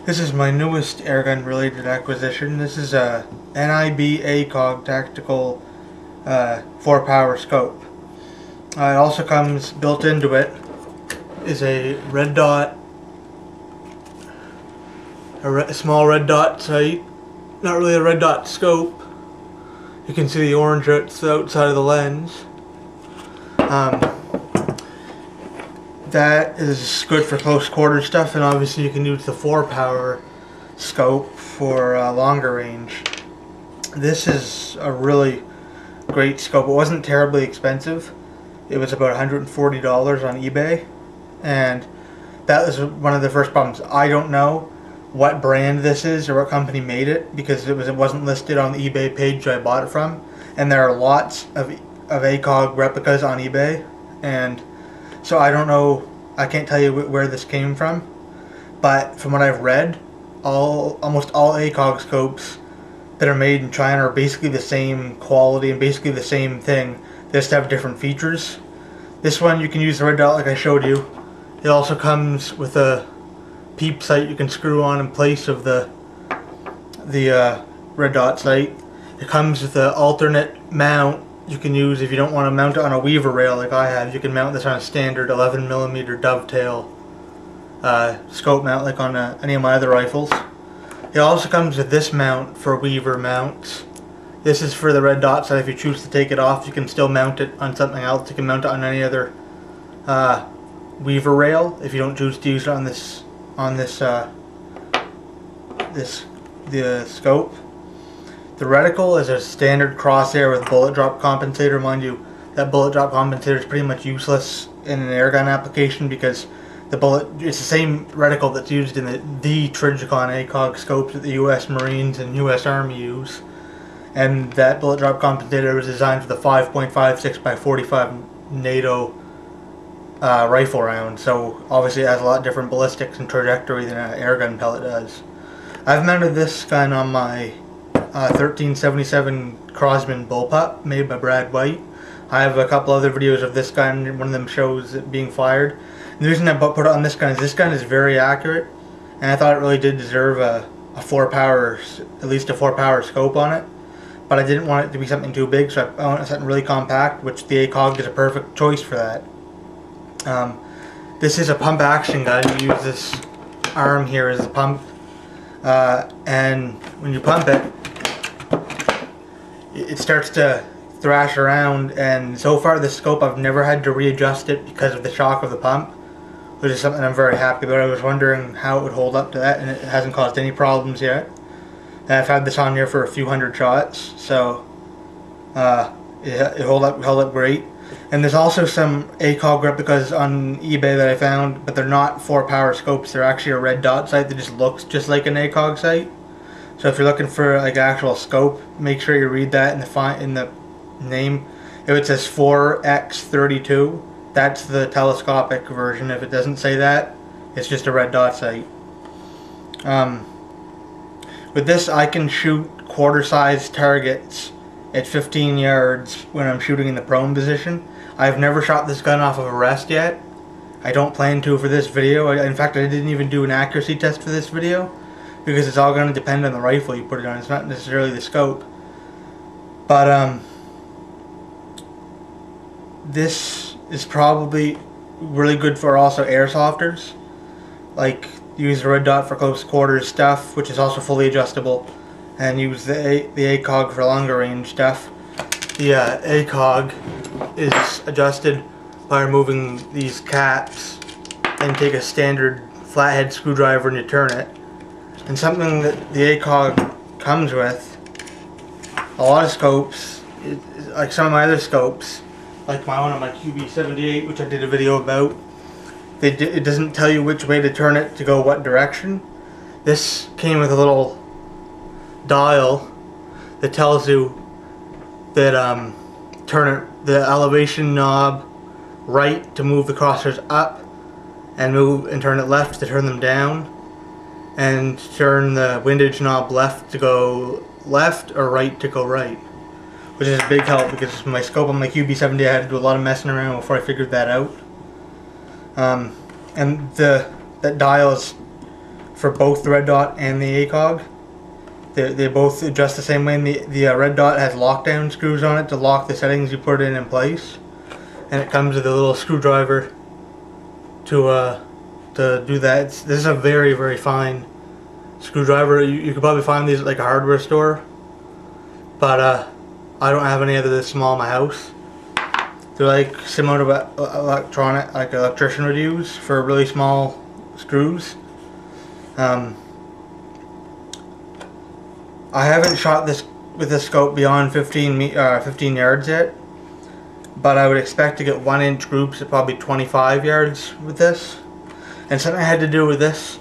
This is my newest airgun related acquisition. This is a NIB ACOG tactical 4-power scope. It also comes built into it is a red dot, a small red dot sight. Not really a red dot scope. You can see the orange outside of the lens. That is good for close quarter stuff, and obviously you can use the 4-power scope for longer range. This is a really great scope. It wasn't terribly expensive. It was about $140 on eBay, and that was one of the first problems. I don't know what brand this is or what company made it, because it wasn't listed on the eBay page I bought it from, and there are lots of ACOG replicas on eBay, and so I don't know, I can't tell you where this came from, but from what I've read, almost all ACOG scopes that are made in China are basically the same quality and basically the same thing. They just have different features. This one you can use the red dot like I showed you. It also comes with a peep sight you can screw on in place of the red dot sight. It comes with an alternate mount you can use if you don't want to mount it on a weaver rail like I have. You can mount this on a standard 11mm dovetail scope mount like on any of my other rifles. It also comes with this mount for weaver mounts. This is for the red dot sight. If you choose to take it off, you can still mount it on something else. You can mount it on any other weaver rail if you don't choose to use it on the scope. The reticle is a standard crosshair with bullet drop compensator. Mind you, that bullet drop compensator is pretty much useless in an airgun application because it's the same reticle that's used in the Trijicon ACOG scopes that the US Marines and US Army use. And that bullet drop compensator was designed for the 5.56 by 45 NATO rifle round, so obviously it has a lot different ballistics and trajectory than an airgun pellet does. I've mounted this gun on my 1377 Crosman bullpup made by Brad White. I have a couple other videos of this gun. One of them shows it being fired. And the reason I put it on this gun is very accurate, and I thought it really did deserve a 4-power, at least a 4-power scope on it. But I didn't want it to be something too big, so I wanted something really compact, which the ACOG is a perfect choice for that. This is a pump action gun. You use this arm here as a pump, and when you pump it, it starts to thrash around, and so far this scope I've never had to readjust it because of the shock of the pump, which is something I'm very happy about. I was wondering how it would hold up to that, and it hasn't caused any problems yet. And I've had this on here for a few hundred shots, so it held up great. And there's also some ACOG replicas on eBay that I found, but they're not 4-power scopes. They're actually a red dot sight that just looks just like an ACOG sight. So if you're looking for like an actual scope, make sure you read that in the name. If it says 4x32, that's the telescopic version. If it doesn't say that, it's just a red dot sight. With this, I can shoot quarter-sized targets at 15 yards when I'm shooting in the prone position. I've never shot this gun off of a rest yet. I don't plan to for this video. In fact, I didn't even do an accuracy test for this video because it's all going to depend on the rifle you put it on. It's not necessarily the scope. But this is probably really good for also airsofters. Like, use the red dot for close quarters stuff, which is also fully adjustable, and use the ACOG for longer range stuff. The ACOG is adjusted by removing these caps and take a standard flathead screwdriver and you turn it. And something that the ACOG comes with, a lot of scopes, like some of my other scopes, like one of my QB78, which I did a video about, it doesn't tell you which way to turn it to go what direction. This came with a little dial that tells you that turn the elevation knob right to move the crosshairs up, and turn it left to turn them down, and turn the windage knob left to go left or right to go right, which is a big help because my scope on my QB70 I had to do a lot of messing around before I figured that out. And that dial is for both the red dot and the ACOG. They both adjust the same way. And the red dot has lockdown screws on it to lock the settings you put in place, and it comes with a little screwdriver to do that. This is a very, very fine screwdriver. You could probably find these at like a hardware store, but I don't have any other this small in my house. They're like similar to what electrician would use for really small screws. I haven't shot this with this scope beyond 15 yards yet, but I would expect to get 1-inch groups at probably 25 yards with this. And something I had to do with this,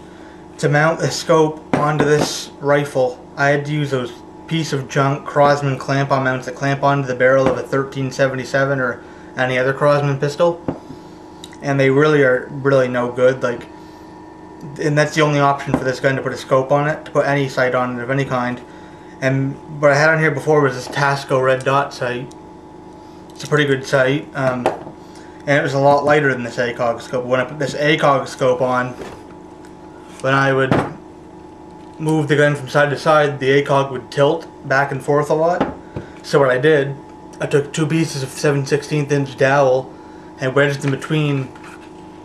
to mount the scope onto this rifle, I had to use those piece of junk Crosman clamp-on mounts that clamp onto the barrel of a 1377 or any other Crosman pistol, and they really are no good. Like, and that's the only option for this gun, to put a scope on it, to put any sight on it of any kind. And what I had on here before was this Tasco red dot sight. It's a pretty good sight, and it was a lot lighter than this ACOG scope. When I put this ACOG scope on, when I would move the gun from side to side, the ACOG would tilt back and forth a lot. So what I did, I took 2 pieces of 7/16 inch dowel and wedged them between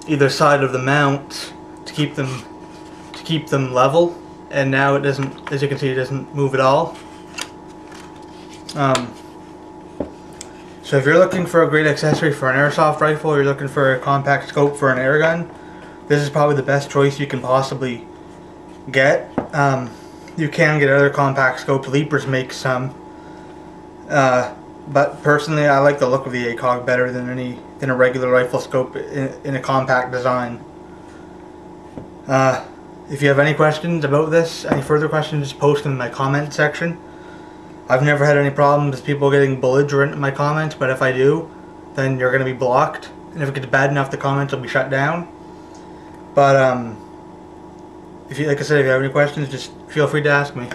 either side of the mount to keep them level. And now it doesn't, as you can see, it doesn't move at all. So if you're looking for a great accessory for an airsoft rifle, or you're looking for a compact scope for an air gun, this is probably the best choice you can possibly get. You can get other compact scopes. Leapers make some, but personally, I like the look of the ACOG better than a regular rifle scope in a compact design. If you have any questions about this, any further questions, just post them in my comment section. I've never had any problems with people getting belligerent in my comments, but if I do, then you're going to be blocked. And if it gets bad enough, the comments will be shut down. But if you, like I said, if you have any questions, just feel free to ask me.